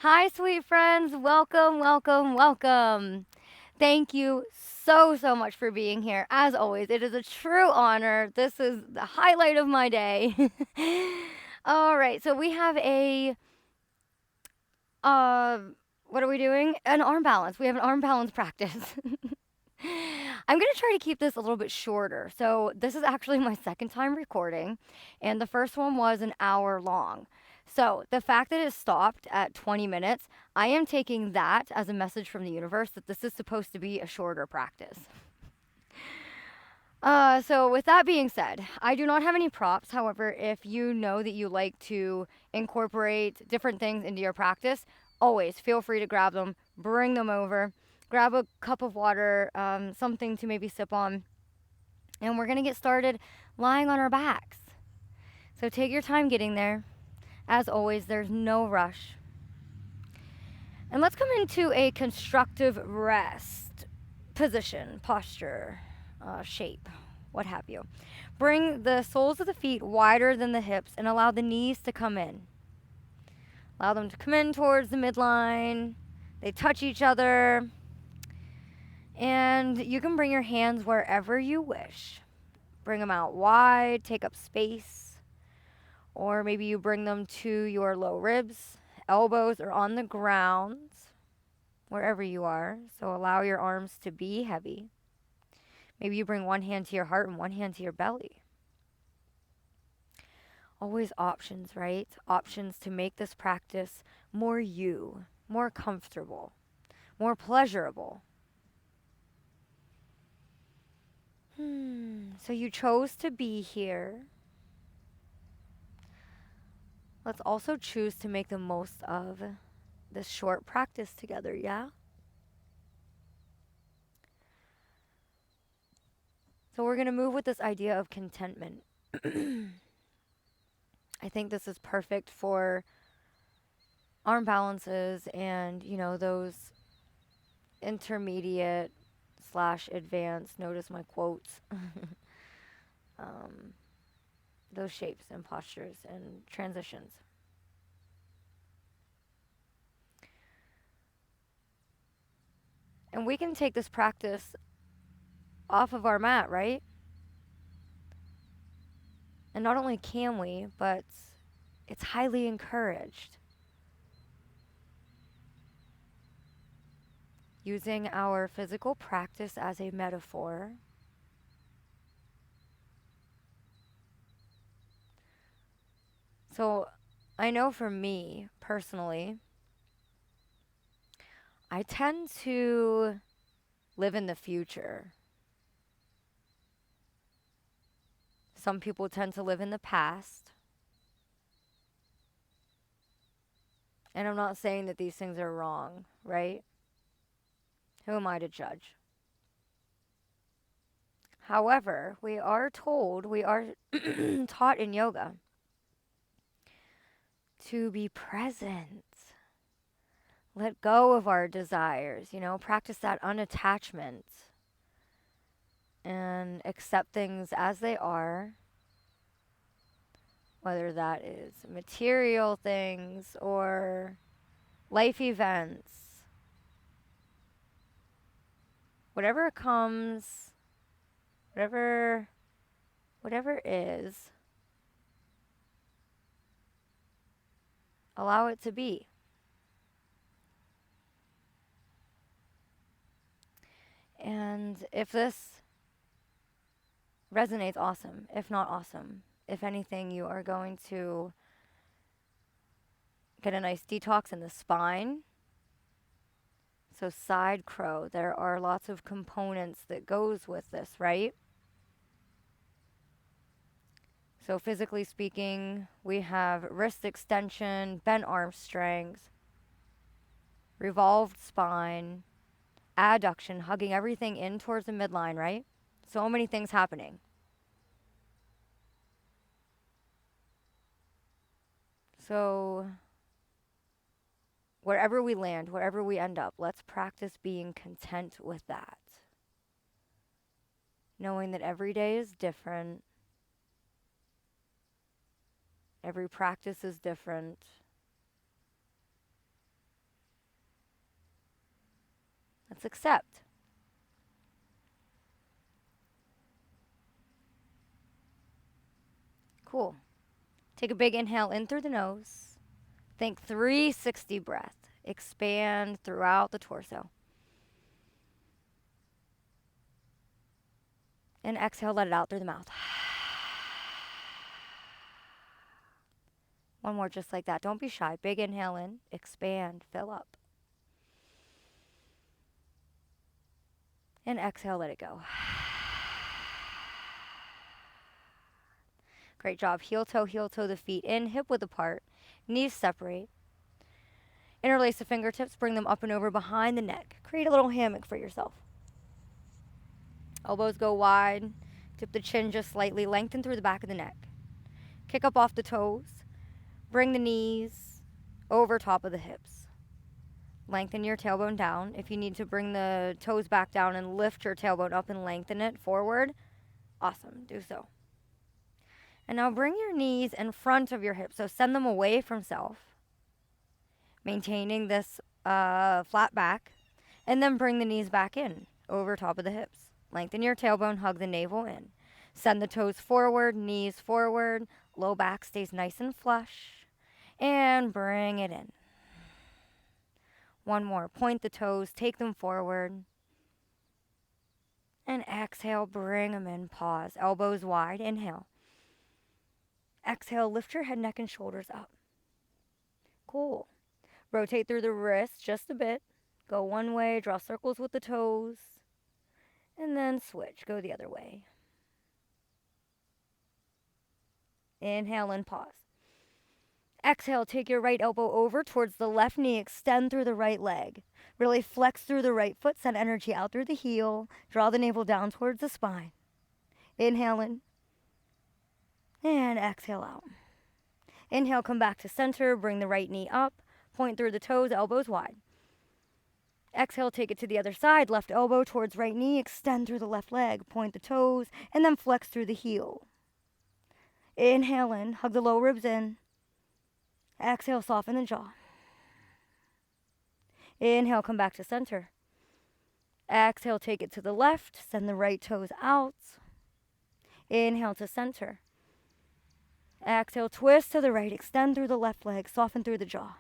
Hi, sweet friends. Welcome, welcome, welcome. Thank you so much for being here. As always, it is a true honor. This is the highlight of my day. All right, so we have uh, what are we doing? An arm balance. We have an arm balance practice. I'm going to try to keep this a little bit shorter. So, this is actually my second time recording, and the first one was an hour long. So, the fact that it stopped at 20 minutes, I am taking that as a message from the universe that this is supposed to be a shorter practice. So with that being said, I do not have any props. However, if you know that you like to incorporate different things into your practice, always feel free to grab them, bring them over, grab a cup of water, something to maybe sip on, and we're gonna get started lying on our backs. So take your time getting there. As always, there's no rush. And let's come into a constructive rest position, posture, shape, what have you. Bring the soles of the feet wider than the hips and allow the knees to come in. Allow them to come in towards the midline. They touch each other. And you can bring your hands wherever you wish. Bring them out wide, take up space. Or maybe you bring them to your low ribs, elbows are on the ground, wherever you are. So allow your arms to be heavy. Maybe you bring one hand to your heart and one hand to your belly. Always options, right? Options to make this practice more you, more comfortable, more pleasurable. So you chose to be here. Let's also choose to make the most of this short practice together, yeah? So we're going to move with this idea of contentment. I think this is perfect for arm balances and, those intermediate slash advanced, notice my quotes, um, those shapes and postures and transitions. And we can take this practice off of our mat, right? And not only can we, but it's highly encouraged. Using our physical practice as a metaphor, so I know for me personally, I tend to live in the future. Some people tend to live in the past. And I'm not saying that these things are wrong, right? Who am I to judge? However, we are told, we are taught in yoga to be present. Let go of our desires, practice that unattachment and accept things as they are, whether that is material things or life events. Whatever comes, whatever is, allow it to be. And if this resonates, awesome. If not, awesome. If anything, you are going to get a nice detox in the spine. So side crow, there are lots of components that goes with this, right? So physically speaking, we have wrist extension, bent arm strength, revolved spine, adduction, hugging everything in towards the midline, right? So many things happening. So wherever we land, wherever we end up, let's practice being content with that. Knowing that every day is different, every practice is different. Let's accept. Cool. Take a big inhale in through the nose. Think 360 breath. Expand throughout the torso. And exhale, let it out through the mouth. One more just like that. Don't be shy. Big inhale in. Expand. Fill up. And exhale, let it go. Great job. Heel toe the feet in, hip width apart. Knees separate. Interlace the fingertips. Bring them up and over behind the neck. Create a little hammock for yourself. Elbows go wide. Dip the chin just slightly. Lengthen through the back of the neck. Kick up off the toes. Bring the knees over top of the hips. Lengthen your tailbone down. If you need to bring the toes back down and lift your tailbone up and lengthen it forward, awesome, do so. And now bring your knees in front of your hips, so send them away from self, maintaining this flat back, and then bring the knees back in, over top of the hips. Lengthen your tailbone, hug the navel in. Send the toes forward, knees forward, low back stays nice and flush, and bring it in. One more, point the toes, take them forward, and exhale, bring them in, pause, elbows wide, inhale. Exhale, lift your head, neck, and shoulders up. Cool. Rotate through the wrists just a bit. Go one way, draw circles with the toes. And then switch, go the other way. Inhale and pause. Exhale, take your right elbow over towards the left knee. Extend through the right leg. Really flex through the right foot. Send energy out through the heel. Draw the navel down towards the spine. Inhale in. And exhale out. Inhale, come back to center. Bring the right knee up. Point through the toes, elbows wide. Exhale, take it to the other side. Left elbow towards right knee. Extend through the left leg. Point the toes. And then flex through the heel. Inhale in. Hug the low ribs in. Exhale, soften the jaw. Inhale, come back to center. Exhale, take it to the left. Send the right toes out. Inhale to center. Exhale, twist to the right. Extend through the left leg. Soften through the jaw.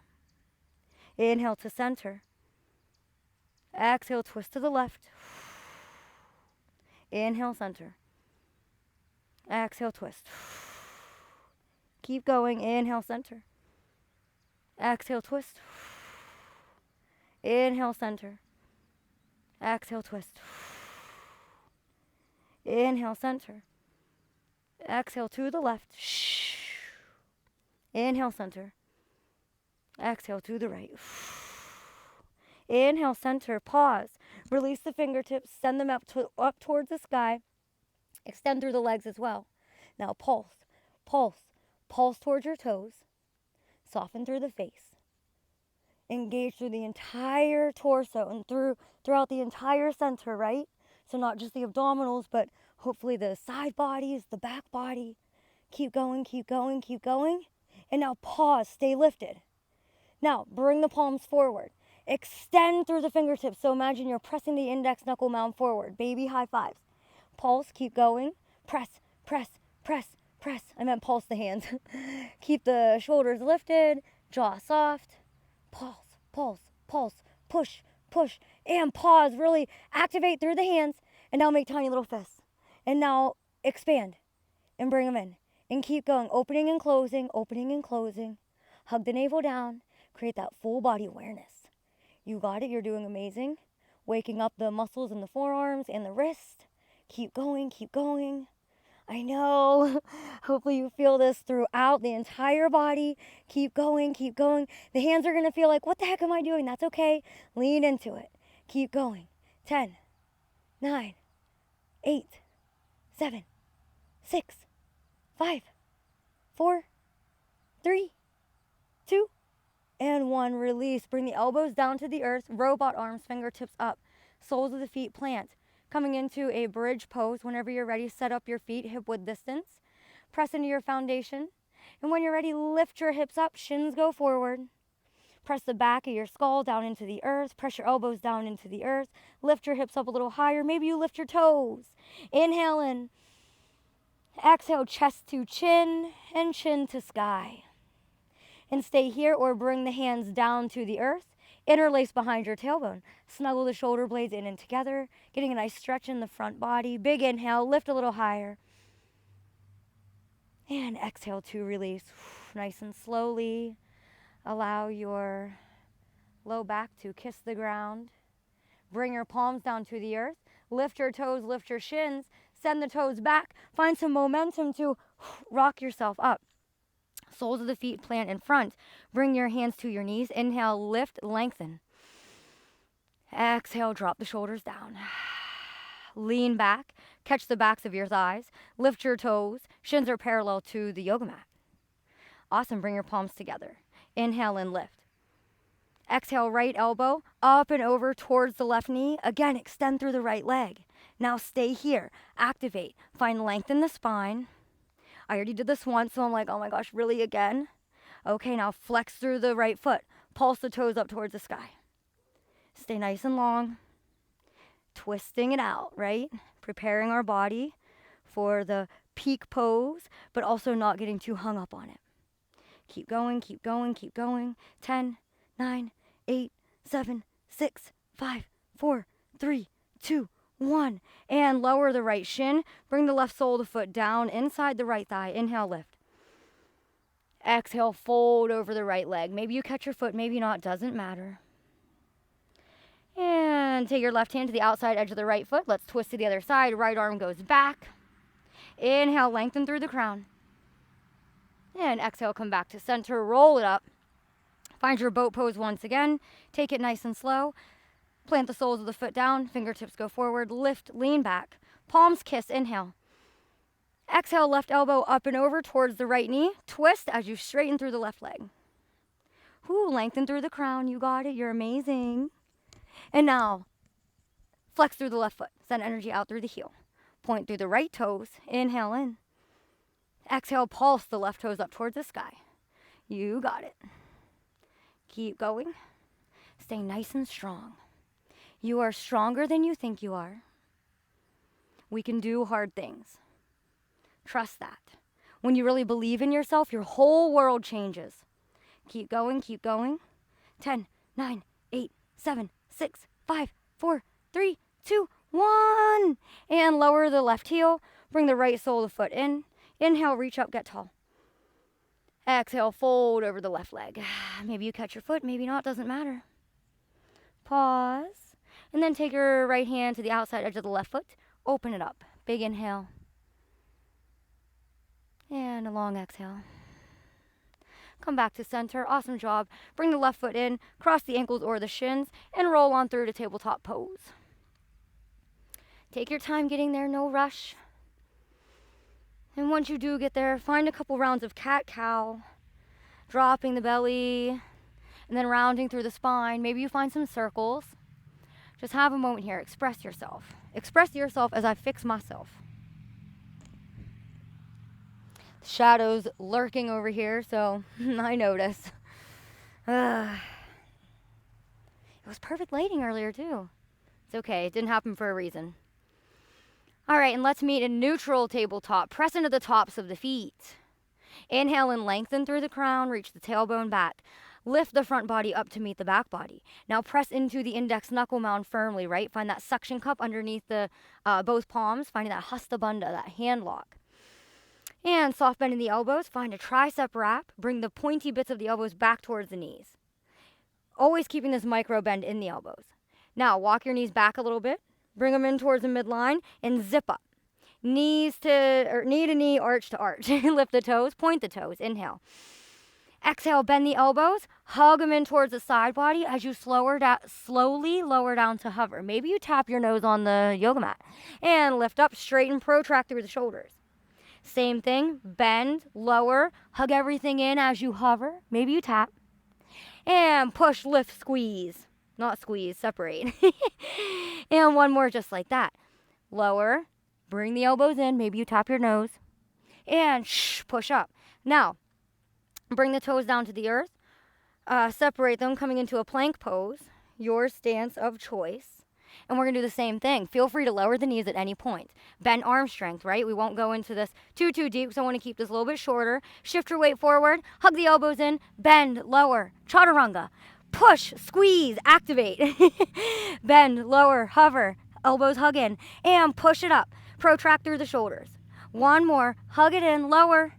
Inhale to center. Exhale, twist to the left. Inhale, center. Exhale, twist. Keep going. Inhale, center. Exhale, twist. Inhale, center. Exhale, twist. Inhale, center. Exhale to the left. Inhale, center. Exhale to the right. Inhale, center. Pause. Release the fingertips. Send them up towards the sky. Extend through the legs as well. Now pulse, pulse, pulse towards your toes. Soften through the face. Engage through the entire torso and throughout the entire center, right? So not just the abdominals, but hopefully the side bodies, the back body. Keep going, keep going, keep going. And now pause, stay lifted. Now bring the palms forward. Extend through the fingertips. So imagine you're pressing the index knuckle mound forward. Baby high fives. Pulse, keep going. Press, press, press, press. I meant pulse the hands. Keep the shoulders lifted, jaw soft. Pulse, pulse, pulse, push, push, and pause. Really activate through the hands. And now make tiny little fists. And now expand and bring them in. And keep going, opening and closing, opening and closing. Hug the navel down. Create that full body awareness. You got it, you're doing amazing. Waking up the muscles in the forearms and the wrist. Keep going, keep going. I know. Hopefully you feel this throughout the entire body. Keep going, keep going. The hands are going to feel like, what the heck am I doing? That's okay. Lean into it. Keep going. 10, 9, 8, 7, 6, 5, 4, 3, 2, and 1. Release. Bring the elbows down to the earth. Robot arms, fingertips up. Soles of the feet plant. Coming into a bridge pose. Whenever you're ready, set up your feet hip width distance. Press into your foundation. And when you're ready, lift your hips up. Shins go forward. Press the back of your skull down into the earth. Press your elbows down into the earth. Lift your hips up a little higher. Maybe you lift your toes. Inhale in. Exhale, chest to chin and chin to sky. And stay here or bring the hands down to the earth. Interlace behind your tailbone. Snuggle the shoulder blades in and together, getting a nice stretch in the front body. Big inhale, lift a little higher. And exhale to release. Nice and slowly. Allow your low back to kiss the ground. Bring your palms down to the earth. Lift your toes, lift your shins. Send the toes back. Find some momentum to rock yourself up. Soles of the feet plant in front. Bring your hands to your knees. Inhale, lift, lengthen. Exhale, drop the shoulders down. Lean back. Catch the backs of your thighs. Lift your toes. Shins are parallel to the yoga mat. Awesome. Bring your palms together. Inhale and lift. Exhale, right elbow up and over towards the left knee. Again, extend through the right leg. Now stay here. Activate. Find length in the spine. I already did this once, so I'm like, oh my gosh, really again? Okay, now flex through the right foot. Pulse the toes up towards the sky. Stay nice and long. Twisting it out, right? Preparing our body for the peak pose, but also not getting too hung up on it. Keep going, keep going, keep going. 10, 9, 8, 7, 6, 5, 4, 3, 2, 1. And lower the right shin. Bring the left sole of the foot down inside the right thigh. Inhale, lift. Exhale, fold over the right leg. Maybe you catch your foot, maybe not, doesn't matter. And take your left hand to the outside edge of the right foot. Let's twist to the other side. Right arm goes back. Inhale, lengthen through the crown. And exhale, come back to center. Roll it up. Find your boat pose once again. Take it nice and slow. Plant the soles of the foot down. Fingertips go forward. Lift, lean back. Palms kiss. Inhale. Exhale, left elbow up and over towards the right knee. Twist as you straighten through the left leg. Lengthen through the crown. You got it. You're amazing. And now, flex through the left foot. Send energy out through the heel. Point through the right toes. Inhale in. Exhale, pulse the left toes up towards the sky. You got it. Keep going. Stay nice and strong. You are stronger than you think you are. We can do hard things. Trust that. When you really believe in yourself, your whole world changes. Keep going, keep going. 10, 9, 8, 7, 6, 5, 4, 3, 2, 1. And lower the left heel. Bring the right sole of the foot in. Inhale, reach up, get tall. Exhale, fold over the left leg. Maybe you catch your foot, maybe not, doesn't matter. Pause. And then take your right hand to the outside edge of the left foot. Open it up. Big inhale. And a long exhale. Come back to center. Awesome job. Bring the left foot in, cross the ankles or the shins, and roll on through to tabletop pose. Take your time getting there, no rush. And once you do get there, find a couple rounds of cat-cow, dropping the belly, and then rounding through the spine. Maybe you find some circles. Just have a moment here. Express yourself. Express yourself as I fix myself. The shadow's lurking over here, so I notice. It was perfect lighting earlier, too. It's okay. It didn't happen for a reason. All right, and let's meet a neutral tabletop. Press into the tops of the feet. Inhale and lengthen through the crown. Reach the tailbone back. Lift the front body up to meet the back body. Now press into the index knuckle mound firmly, right? Find that suction cup underneath the both palms. Finding that hasta bandha, that hand lock. And soft bend in the elbows. Find a tricep wrap. Bring the pointy bits of the elbows back towards the knees. Always keeping this micro bend in the elbows. Now walk your knees back a little bit. Bring them in towards the midline and zip up. Knee to knee, arch to arch. Lift the toes, point the toes. Inhale. Exhale, bend the elbows. Hug them in towards the side body as you slowly lower down to hover. Maybe you tap your nose on the yoga mat. And lift up, straighten, protract through the shoulders. Same thing, bend, lower, hug everything in as you hover. Maybe you tap. And push, lift, squeeze. Not squeeze, separate. And one more just like that. Lower, bring the elbows in. Maybe you tap your nose. And push up. Now, bring the toes down to the earth. separate them, coming into a plank pose, your stance of choice. And we're going to do the same thing. Feel free to lower the knees at any point. Bend arm strength, right? We won't go into this too deep, so I want to keep this a little bit shorter. Shift your weight forward, hug the elbows in, bend, lower, chaturanga. Push, squeeze, activate. Bend, lower, hover, elbows hug in, and push it up. Protract through the shoulders. One more, hug it in, lower,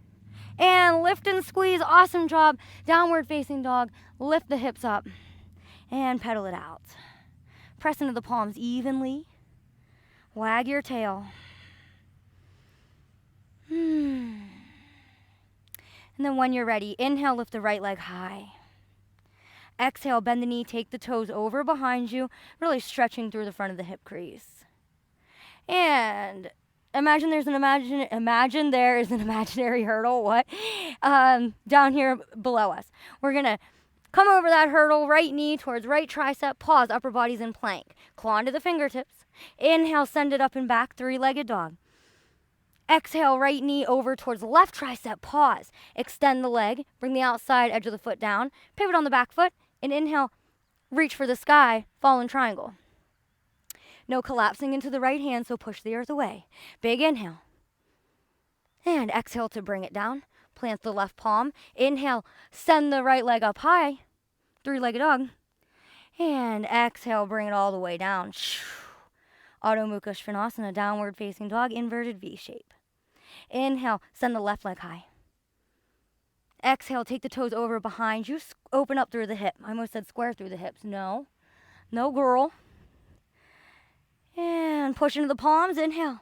and lift and squeeze. Awesome job. Downward facing dog. Lift the hips up and pedal it out. Press into the palms evenly. Wag your tail. And then when you're ready, inhale, lift the right leg high. Exhale, bend the knee, take the toes over behind you, really stretching through the front of the hip crease. And imagine there is an imaginary hurdle, down here below us. We're gonna come over that hurdle, right knee towards right tricep, pause, upper body's in plank. Claw into the fingertips. Inhale, send it up and back, three-legged dog. Exhale, right knee over towards left tricep, pause. Extend the leg, bring the outside edge of the foot down, pivot on the back foot, and inhale, reach for the sky, fallen triangle. No collapsing into the right hand, so push the earth away. Big inhale. And exhale to bring it down. Plant the left palm. Inhale, send the right leg up high. Three-legged dog. And exhale, bring it all the way down. Adho Mukha Svanasana, downward facing dog, inverted V shape. Inhale, send the left leg high. Exhale, take the toes over behind you. Open up through the hip. I almost said square through the hips. No, girl. And push into the palms. Inhale.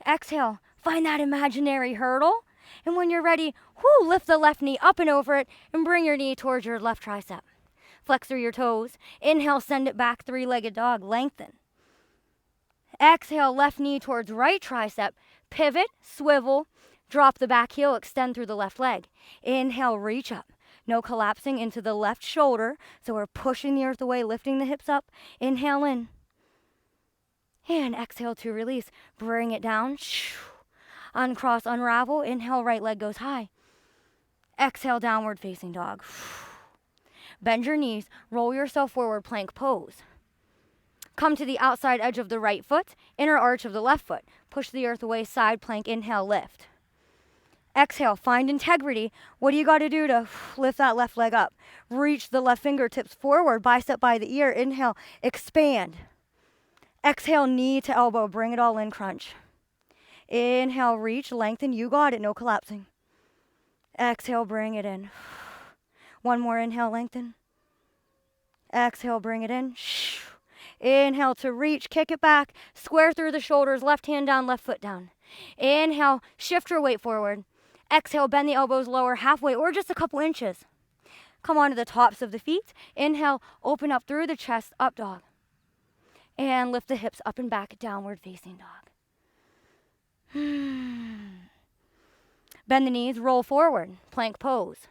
Exhale. Find that imaginary hurdle. And when you're ready, lift the left knee up and over it and bring your knee towards your left tricep. Flex through your toes. Inhale, send it back, three-legged dog. Lengthen. Exhale, left knee towards right tricep. Pivot, swivel, drop the back heel, extend through the left leg. Inhale, reach up. No collapsing into the left shoulder. So we're pushing the earth away, lifting the hips up. Inhale in. And exhale to release. Bring it down. Uncross, unravel. Inhale, right leg goes high. Exhale, downward facing dog. Bend your knees. Roll yourself forward, plank pose. Come to the outside edge of the right foot, inner arch of the left foot. Push the earth away, side plank. Inhale, lift. Exhale, find integrity. What do you got to do to lift that left leg up? Reach the left fingertips forward, bicep by the ear. Inhale, expand. Exhale, knee to elbow. Bring it all in, crunch. Inhale, reach, lengthen. You got it, no collapsing. Exhale, bring it in. One more inhale, lengthen. Exhale, bring it in. Inhale to reach, kick it back. Square through the shoulders, left hand down, left foot down. Inhale, shift your weight forward. Exhale, bend the elbows lower halfway or just a couple inches. Come onto the tops of the feet. Inhale, open up through the chest, up dog. And lift the hips up and back, downward facing dog. Bend the knees, roll forward, plank pose.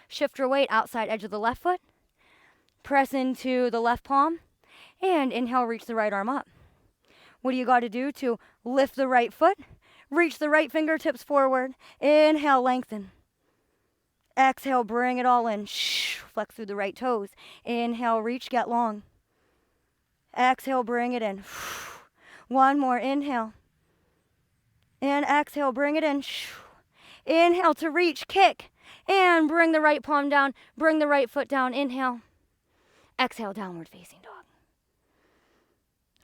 Shift your weight outside edge of the left foot. Press into the left palm. And inhale, reach the right arm up. What do you got to do to lift the right foot? Reach the right fingertips forward. Inhale, lengthen. Exhale, bring it all in. Flex through the right toes. Inhale, reach, get long. Exhale, bring it in. One more, inhale. And exhale, bring it in. Inhale to reach, kick. And bring the right palm down. Bring the right foot down. Inhale. Exhale, downward facing dog.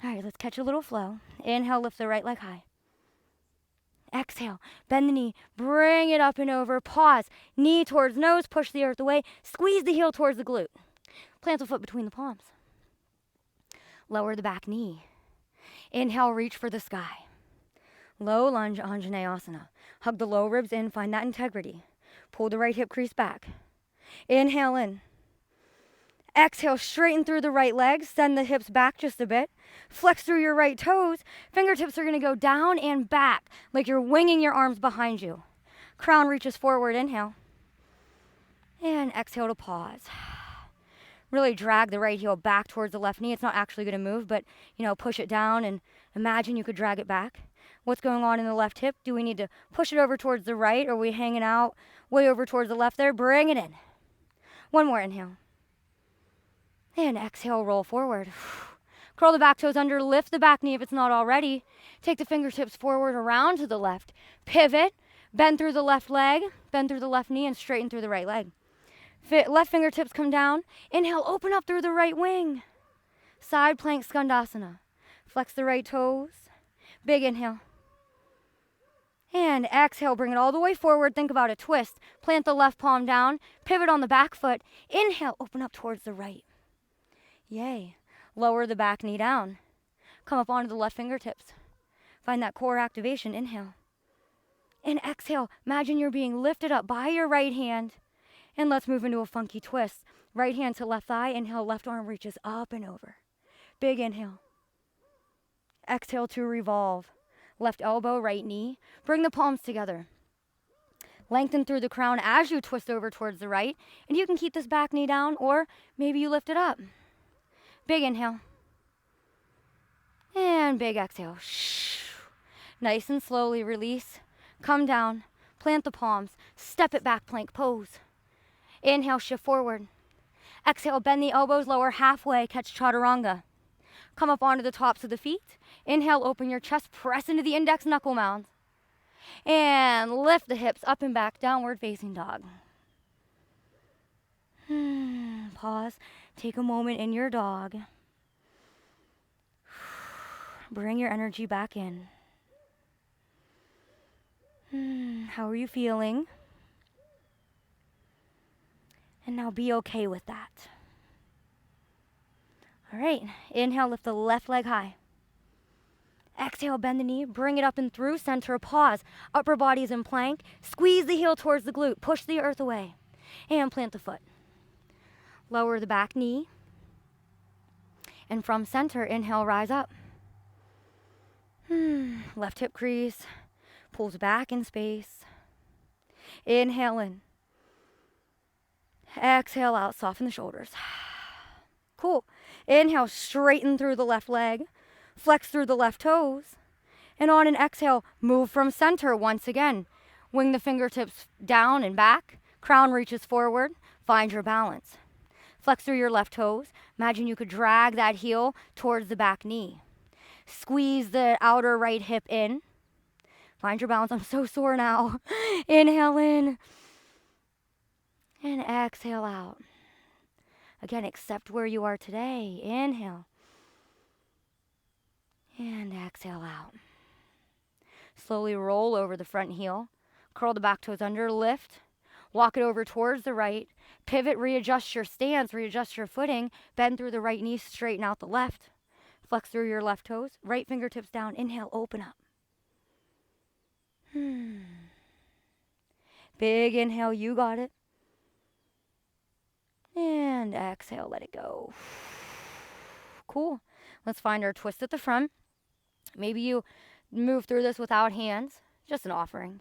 All right, let's catch a little flow. Inhale, lift the right leg high. Exhale, bend the knee, bring it up and over, pause, knee towards nose, push the earth away, squeeze the heel towards the glute. Plant the foot between the palms. Lower the back knee. Inhale, reach for the sky. Low lunge, Anjaneyasana. Hug the low ribs in, find that integrity. Pull the right hip crease back. Inhale in. Exhale, straighten through the right leg, send the hips back just a bit. Flex through your right toes. Fingertips are going to go down and back like you're winging your arms behind you. Crown reaches forward, inhale. And exhale to pause. Really drag the right heel back towards the left knee. It's not actually going to move, but, push it down and imagine you could drag it back. What's going on in the left hip? Do we need to push it over towards the right? Or are we hanging out way over towards the left there? Bring it in. One more inhale. And exhale, roll forward. Curl the back toes under, lift the back knee if it's not already. Take the fingertips forward around to the left. Pivot, bend through the left leg, bend through the left knee, and straighten through the right leg. Left fingertips come down. Inhale, open up through the right wing. Side plank skandasana. Flex the right toes. Big inhale. And exhale, bring it all the way forward. Think about a twist. Plant the left palm down. Pivot on the back foot. Inhale, open up towards the right. Yay. Lower the back knee down. Come up onto the left fingertips. Find that core activation. Inhale. And exhale. Imagine you're being lifted up by your right hand. And let's move into a funky twist. Right hand to left thigh. Inhale, left arm reaches up and over. Big inhale. Exhale to revolve. Left elbow, right knee. Bring the palms together. Lengthen through the crown as you twist over towards the right. And you can keep this back knee down, or maybe you lift it up. Big inhale. And big exhale. Nice and slowly release. Come down. Plant the palms. Step it back, plank pose. Inhale, shift forward. Exhale, bend the elbows, lower halfway, catch chaturanga. Come up onto the tops of the feet. Inhale, open your chest, press into the index knuckle mounds. And lift the hips up and back, downward facing dog. Pause. Take a moment in your dog. Bring your energy back in. How are you feeling? And now be okay with that. All right, inhale, lift the left leg high. Exhale, bend the knee, bring it up and through, center, pause. Upper body is in plank. Squeeze the heel towards the glute, push the earth away. And plant the foot. Lower the back knee. And from center, inhale, rise up. Left hip crease, pulls back in space. Inhale in. Exhale out, soften the shoulders. Cool. Inhale, straighten through the left leg. Flex through the left toes. And on an exhale, move from center once again. Wing the fingertips down and back. Crown reaches forward. Find your balance. Flex through your left toes. Imagine you could drag that heel towards the back knee. Squeeze the outer right hip in. Find your balance. I'm so sore now. Inhale in. And exhale out. Again, accept where you are today. Inhale. And exhale out. Slowly roll over the front heel. Curl the back toes under, lift. Walk it over towards the right. Pivot, readjust your stance, readjust your footing. Bend through the right knee, straighten out the left. Flex through your left toes. Right fingertips down. Inhale, open up. Big inhale, you got it. And exhale, let it go. Cool. Let's find our twist at the front. Maybe you move through this without hands, just an offering.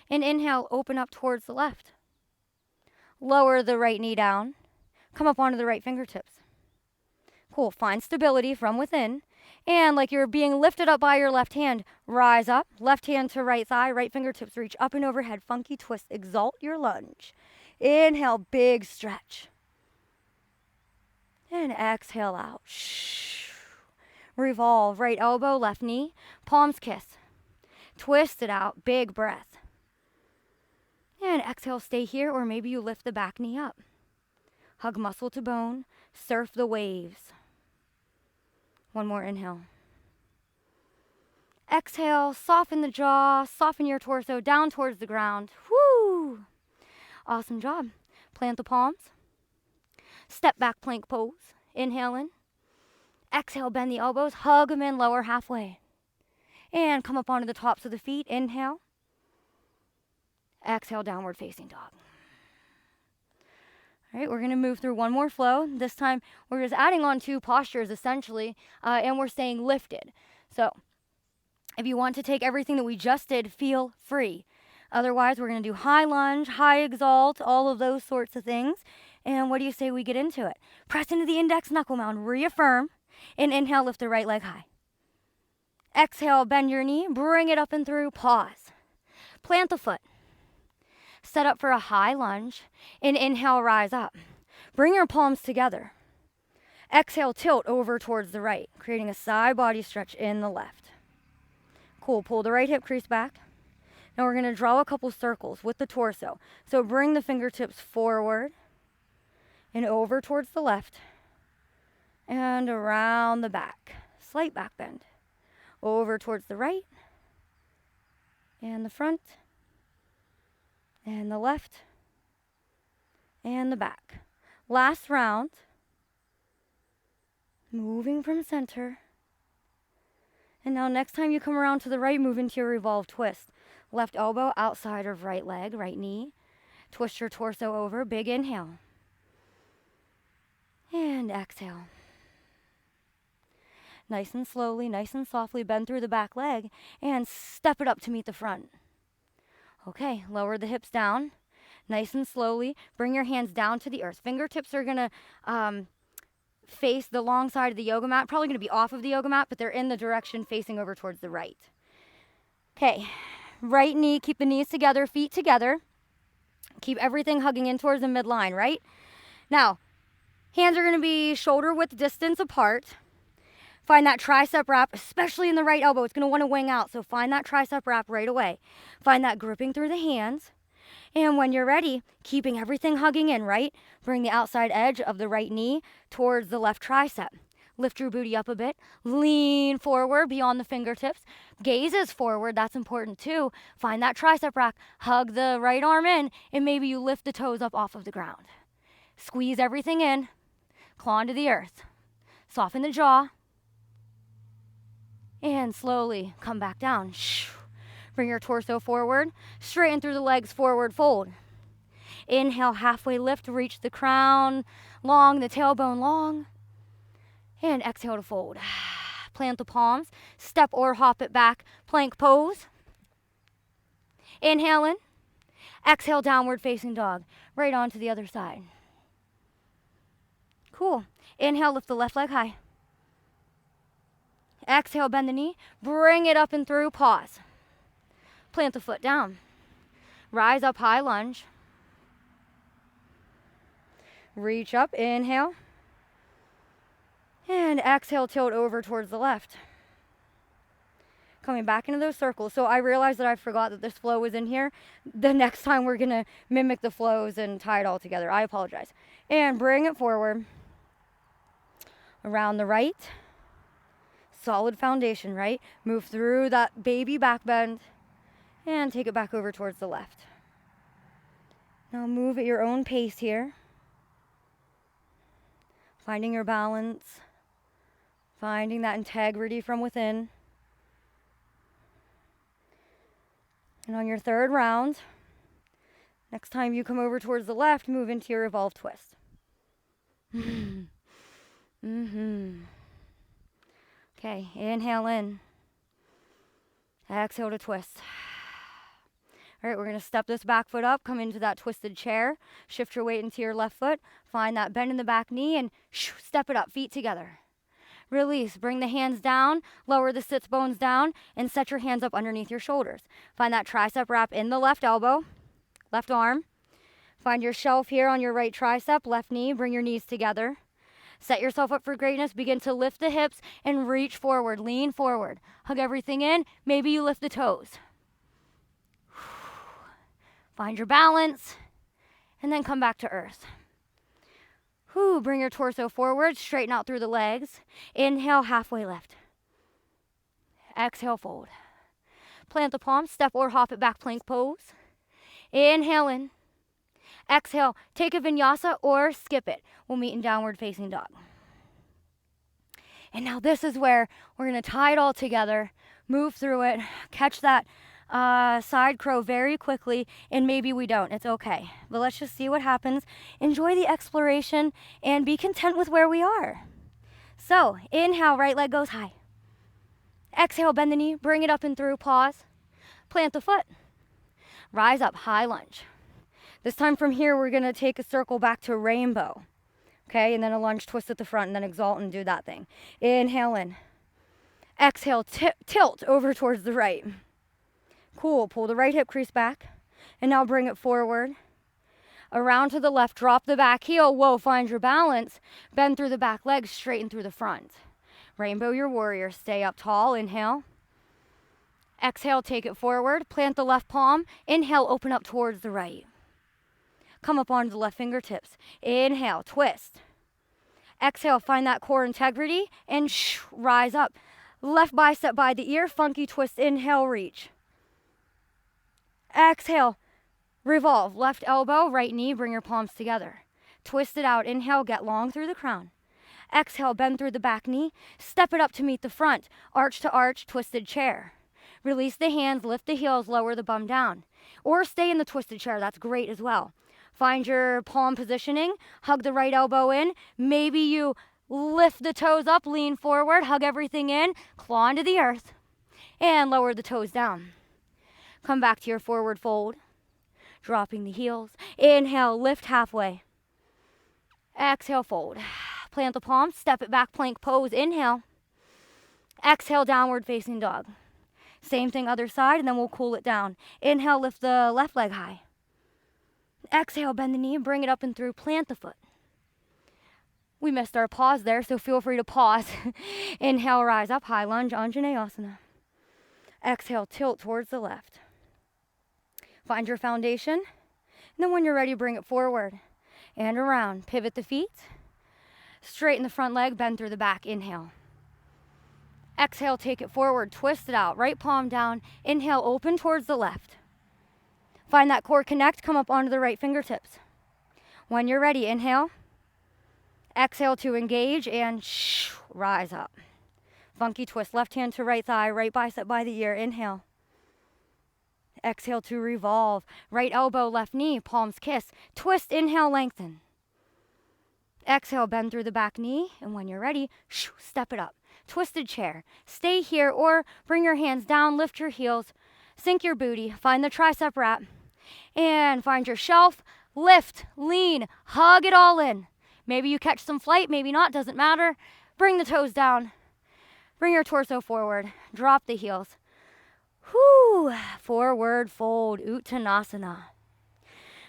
And inhale, open up towards the left. Lower the right knee down. Come up onto the right fingertips. Cool. Find stability from within. And like you're being lifted up by your left hand, rise up. Left hand to right thigh, right fingertips reach up and overhead. Funky twist. Exalt your lunge. Inhale, big stretch. And exhale out. Revolve, right elbow, left knee, palms kiss. Twist it out, big breath. And exhale, stay here, or maybe you lift the back knee up. Hug muscle to bone, surf the waves. One more inhale. Exhale, soften the jaw, soften your torso down towards the ground. Woo! Awesome job. Plant the palms. Step back plank pose. Inhale in. Exhale, bend the elbows. Hug them in, lower halfway. And come up onto the tops of the feet. Inhale. Exhale, downward facing dog. All right, we're going to move through one more flow. This time, we're just adding on 2 postures, essentially, and we're staying lifted. So, if you want to take everything that we just did, feel free. Otherwise, we're going to do high lunge, high exalt, all of those sorts of things. And what do you say we get into it? Press into the index knuckle mound, reaffirm, and inhale, lift the right leg high. Exhale, bend your knee, bring it up and through, pause. Plant the foot. Set up for a high lunge, and inhale, rise up. Bring your palms together. Exhale, tilt over towards the right, creating a side body stretch in the left. Cool, pull the right hip crease back. Now we're gonna draw a couple circles with the torso. So bring the fingertips forward and over towards the left and around the back. Slight back bend. Over towards the right and the front and the left and the back. Last round. Moving from center. And now next time you come around to the right, move into your Revolve Twist. Left elbow outside of right leg, right knee. Twist your torso over, big inhale. And exhale. Nice and slowly, nice and softly bend through the back leg and step it up to meet the front. Okay, lower the hips down. Nice and slowly, bring your hands down to the earth. Fingertips are gonna face the long side of the yoga mat. Probably gonna be off of the yoga mat, but they're in the direction facing over towards the right. Okay, right knee, keep the knees together, feet together. Keep everything hugging in towards the midline, right? Now, hands are gonna be shoulder width distance apart. Find that tricep wrap, especially in the right elbow. It's gonna wanna wing out, so find that tricep wrap right away. Find that gripping through the hands. And when you're ready, keeping everything hugging in, right? Bring the outside edge of the right knee towards the left tricep. Lift your booty up a bit. Lean forward beyond the fingertips. Gaze is forward. That's important too. Find that tricep rack. Hug the right arm in, and maybe you lift the toes up off of the ground. Squeeze everything in. Claw into the earth. Soften the jaw. And slowly come back down. Bring your torso forward. Straighten through the legs, forward fold. Inhale, halfway lift, reach the crown long, the tailbone long. And exhale to fold. Plant the palms. Step or hop it back. Plank pose. Inhale in. Exhale, downward facing dog. Right on to the other side. Cool. Inhale, lift the left leg high. Exhale, bend the knee. Bring it up and through. Pause. Plant the foot down. Rise up high, lunge. Reach up, inhale. And exhale, tilt over towards the left. Coming back into those circles. So I realized that I forgot that this flow was in here. The next time we're gonna mimic the flows and tie it all together. I apologize. And bring it forward. Around the right. Solid foundation, right? Move through that baby back bend. And take it back over towards the left. Now move at your own pace here. Finding your balance. Finding that integrity from within. And on your third round, next time you come over towards the left, move into your Revolve Twist. Okay, inhale in. Exhale to twist. All right, we're gonna step this back foot up, come into that twisted chair, shift your weight into your left foot, find that bend in the back knee, and step it up, feet together. Release, bring the hands down, lower the sits bones down, and set your hands up underneath your shoulders. Find that tricep wrap in the left elbow, left arm. Find your shelf here on your right tricep, left knee, bring your knees together. Set yourself up for greatness, begin to lift the hips and reach forward, lean forward. Hug everything in, maybe you lift the toes. Find your balance, and then come back to earth. Bring your torso forward, straighten out through the legs. Inhale, halfway lift. Exhale, fold. Plant the palms, step or hop it back, plank pose. Inhale in. Exhale, take a vinyasa or skip it. We'll meet in downward facing dog. And now this is where we're gonna tie it all together, move through it, catch that side crow very quickly, and maybe we don't. It's okay. But let's just see what happens. Enjoy the exploration and be content with where we are. So, inhale, right leg goes high. Exhale, bend the knee, bring it up and through, pause. Plant the foot. Rise up, high lunge. This time from here, we're gonna take a circle back to rainbow. Okay, and then a lunge twist at the front, and then exalt and do that thing. Inhale in. Exhale, tilt over towards the right. Cool, pull the right hip crease back, and now bring it forward. Around to the left, drop the back heel. Whoa, find your balance. Bend through the back leg, straighten through the front. Rainbow your warrior. Stay up tall. Inhale. Exhale, take it forward. Plant the left palm. Inhale, open up towards the right. Come up onto the left fingertips. Inhale, twist. Exhale, find that core integrity and rise up. Left bicep by the ear, funky twist. Inhale, reach. Exhale, revolve. Left elbow, right knee, bring your palms together. Twist it out. Inhale, get long through the crown. Exhale, bend through the back knee. Step it up to meet the front. Arch to arch, twisted chair. Release the hands, lift the heels, lower the bum down. Or stay in the twisted chair, that's great as well. Find your palm positioning, hug the right elbow in. Maybe you lift the toes up, lean forward, hug everything in, claw into the earth, and lower the toes down. Come back to your forward fold, dropping the heels. Inhale, lift halfway. Exhale, fold. Plant the palms, step it back, plank pose. Inhale. Exhale, downward facing dog. Same thing other side, and then we'll cool it down. Inhale, lift the left leg high. Exhale, bend the knee, bring it up and through, plant the foot. We missed our pause there, so feel free to pause. Inhale, rise up, high lunge, Anjaneyasana. Exhale, tilt towards the left. Find your foundation, and then when you're ready, bring it forward and around. Pivot the feet, straighten the front leg, bend through the back. Inhale. Exhale, take it forward, twist it out, right palm down. Inhale, open towards the left. Find that core connect, come up onto the right fingertips. When you're ready, inhale. Exhale to engage and rise up. Funky twist, left hand to right thigh, right bicep by the ear. Inhale. Exhale to revolve. Right elbow, left knee, palms kiss. Twist, inhale, lengthen. Exhale, bend through the back knee, and when you're ready, step it up. Twisted chair. Stay here or bring your hands down, lift your heels, sink your booty, find the tricep wrap, and find your shelf. Lift, lean, hug it all in. Maybe you catch some flight, maybe not, doesn't matter. Bring the toes down. Bring your torso forward. Drop the heels. Whoo! Forward fold, Uttanasana.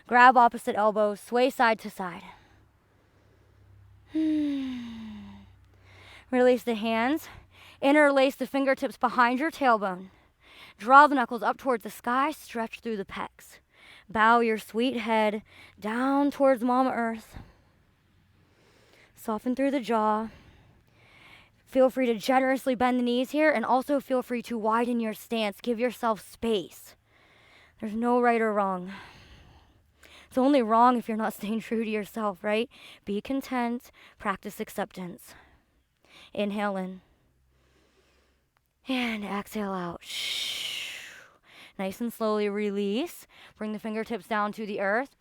Grab opposite elbows, sway side to side. Release the hands. Interlace the fingertips behind your tailbone. Draw the knuckles up towards the sky. Stretch through the pecs. Bow your sweet head down towards Mama Earth. Soften through the jaw. Feel free to generously bend the knees here, and also feel free to widen your stance. Give yourself space. There's no right or wrong. It's only wrong if you're not staying true to yourself, right? Be content. Practice acceptance. Inhale in. And exhale out. Nice and slowly release. Bring the fingertips down to the earth.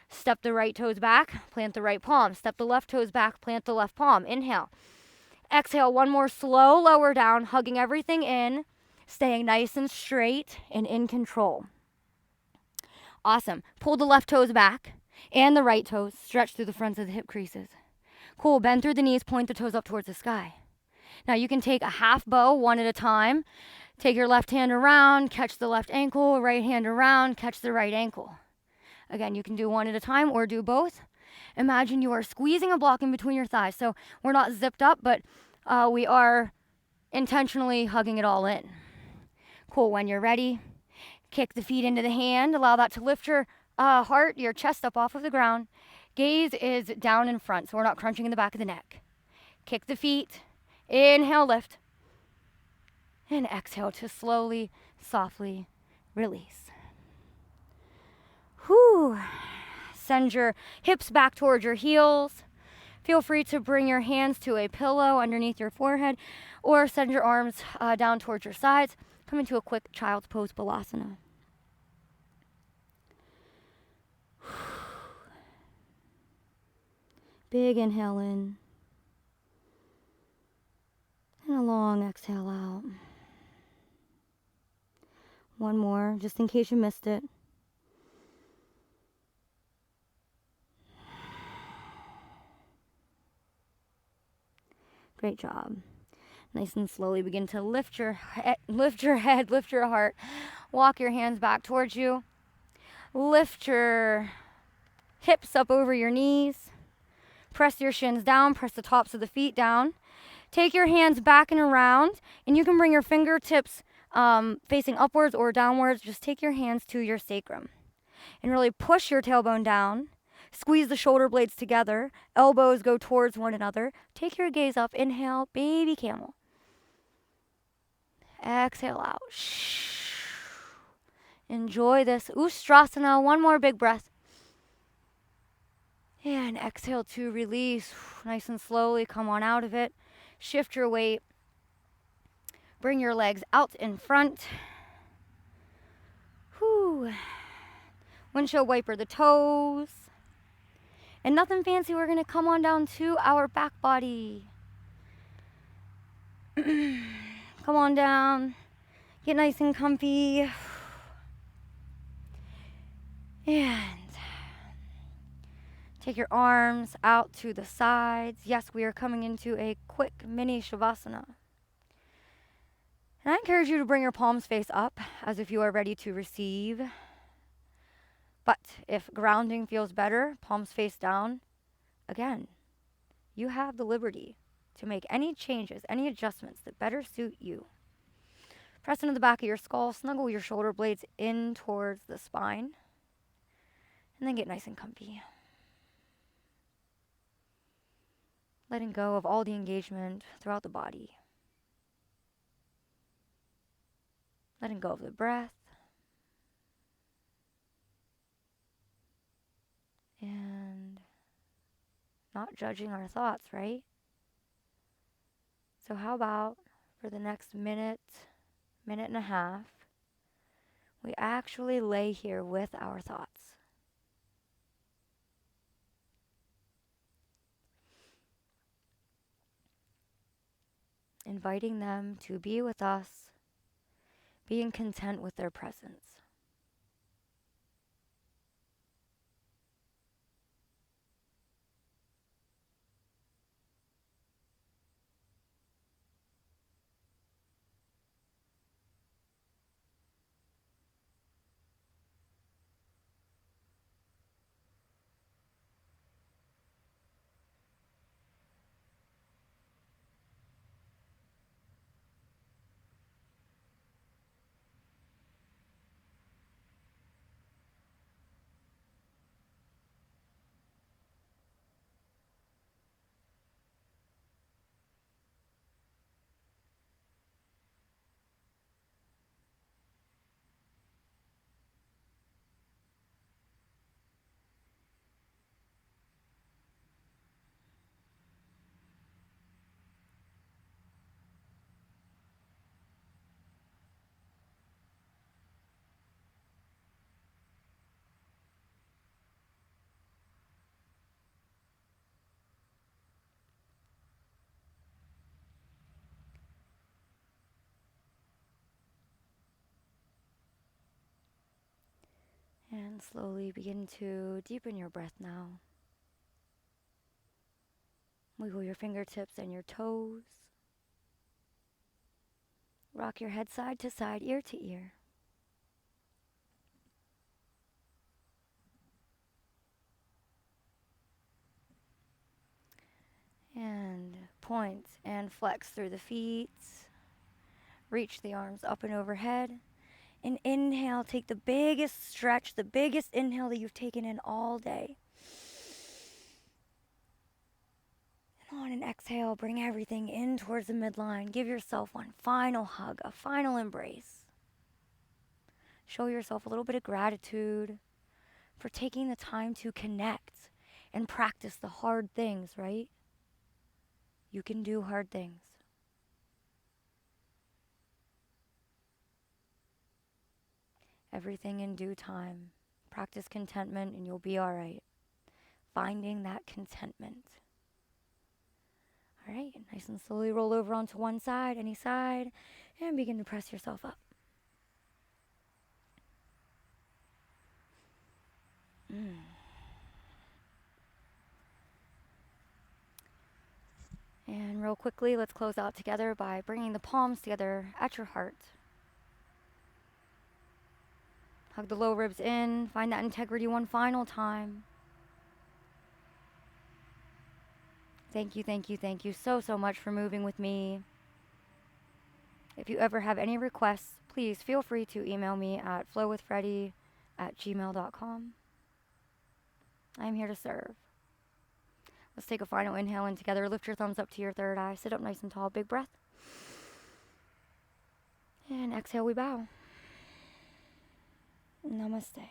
Step the right toes back. Plant the right palm. Step the left toes back. Plant the left palm. Inhale. Exhale. One more slow lower down. Hugging everything in. Staying nice and straight and in control. Awesome. Pull the left toes back and the right toes. Stretch through the fronts of the hip creases. Cool. Bend through the knees. Point the toes up towards the sky. Now you can take a half bow one at a time. Take your left hand around, catch the left ankle, right hand around, catch the right ankle. Again, you can do one at a time or do both. Imagine you are squeezing a block in between your thighs. So we're not zipped up, but we are intentionally hugging it all in. Cool. When you're ready, kick the feet into the hand. Allow that to lift your heart, your chest up off of the ground. Gaze is down in front, so we're not crunching in the back of the neck. Kick the feet. Inhale, lift. And exhale to slowly, softly release. Whew. Send your hips back towards your heels. Feel free to bring your hands to a pillow underneath your forehead or send your arms down towards your sides. Come into a quick child's pose, Balasana. Big inhale in. And a long exhale out. One more, just in case you missed it. Great job. Nice and slowly begin to lift your head, lift your heart. Walk your hands back towards you. Lift your Hips up over your knees. Press your shins down, press the tops of the feet down. Take your hands back and around, and you can bring your fingertips facing upwards or downwards. Just take your hands to your sacrum and really push your tailbone down. Squeeze the shoulder blades together. Elbows go towards one another. Take your gaze up. Inhale, baby camel. Exhale out. Enjoy this Ustrasana. One more big breath. And exhale to release. Nice and slowly come on out of it. Shift your weight. Bring your legs out in front. Whew. Windshield wiper the toes. And nothing fancy, we're going to come on down to our back body. Come on down. Get nice and comfy. And take your arms out to the sides. Yes, we are coming into a quick mini Savasana. And I encourage you to bring your palms face up as if you are ready to receive. But if grounding feels better, palms face down, again, you have the liberty to make any changes, any adjustments that better suit you. Press into the back of your skull, snuggle your shoulder blades in towards the spine, and then get nice and comfy. Letting go of all the engagement throughout the body. Letting go of the breath. And not judging our thoughts, right? So how about for the next minute and a half, we actually lay here with our thoughts. Inviting them to be with us, being content with their presence. And slowly begin to deepen your breath now. Wiggle your fingertips and your toes. Rock your head side to side, ear to ear. And point and flex through the feet. Reach the arms up and overhead. And inhale, take the biggest stretch, the biggest inhale that you've taken in all day. And on an exhale, bring everything in towards the midline. Give yourself one final hug, a final embrace. Show yourself a little bit of gratitude for taking the time to connect and practice the hard things, right? You can do hard things. Everything in due time. Practice contentment and you'll be all right. Finding that contentment. All right, nice and slowly roll over onto one side, any side, and begin to press yourself up. And real quickly, let's close out together by bringing the palms together at your heart. Hug the low ribs in, find that integrity one final time. Thank you, thank you, thank you so, so much for moving with me. If you ever have any requests, please feel free to email me at flowwithfredi@gmail.com. I am here to serve. Let's take a final inhale in together. Lift your thumbs up to your third eye. Sit up nice and tall. Big breath. And exhale, we bow. Namaste.